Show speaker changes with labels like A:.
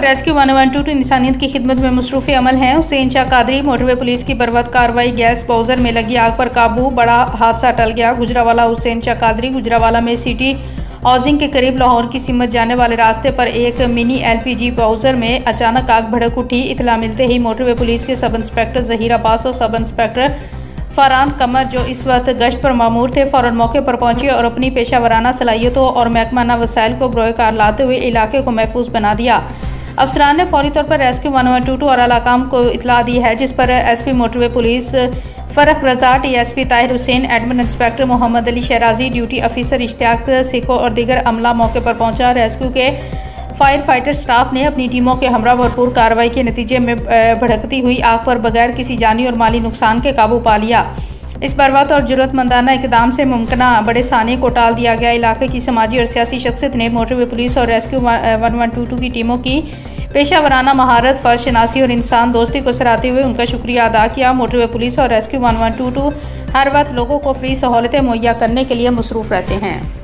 A: और रेस्क्यू 112 इंसानियत की खिदमत में मसरूफ़ अमल हैं। हुसैन शाह कादरी। मोटरवे पुलिस की बरवक्त कार्रवाई। गैस बाउजर में लगी आग पर काबू। बड़ा हादसा टल गया। गुजरावाला हुसैन शाह कादरी। गुजरावाला में सिटी हाउसिंग के करीब लाहौर की सिमत जाने वाले रास्ते पर एक मिनी LPG बाउजर में अचानक आग भड़क उठी। इतला मिलते ही मोटरवे पुलिस के सब इंस्पेक्टर ज़हीर अब्बास और सब इंस्पेक्टर फरहान कमर, जो इस वक्त गश्त पर मामूर थे, फ़ौरन मौके पर पहुंचे और अपनी पेशा वराना सलाहियतों और महकमाना वसाइल को बरोकार लाते हुए इलाके को महफूज बना दिया। अफसरान ने फौरी तौर पर रेस्क्यू 112 और आलाकाम को इतला दी है, जिस पर SP motorway police Farrukh Raza, DSP Tahir Hussain, admin inspector Mohammad Ali Shahraji, duty officer Ishtiaq Siko और दीगर अमला मौके पर पहुंचा। रेस्क्यू के फायर फाइटर स्टाफ ने अपनी टीमों के हमरा भरपूर कार्रवाई के नतीजे में भड़कती हुई आग पर बगैर किसी जानी और माली नुकसान के काबू पा लिया। इस बर्बाद और जरूरतमंदाना इकदाम से मुमकिन बड़े सानी को टाल दिया गया। इलाके की समाजी और सियासी शख्सियत ने मोटरवे पुलिस और रेस्क्यू 112 की टीमों की पेशा वराना महारत, फ़र्ज शनासी और इंसान दोस्ती को सराहते हुए उनका शुक्रिया अदा किया। मोटरवे पुलिस और रेस्क्यू 112 हर वक्त लोगों को फ्री सहूलतें मुहैया करने के लिए मसरूफ़ रहते हैं।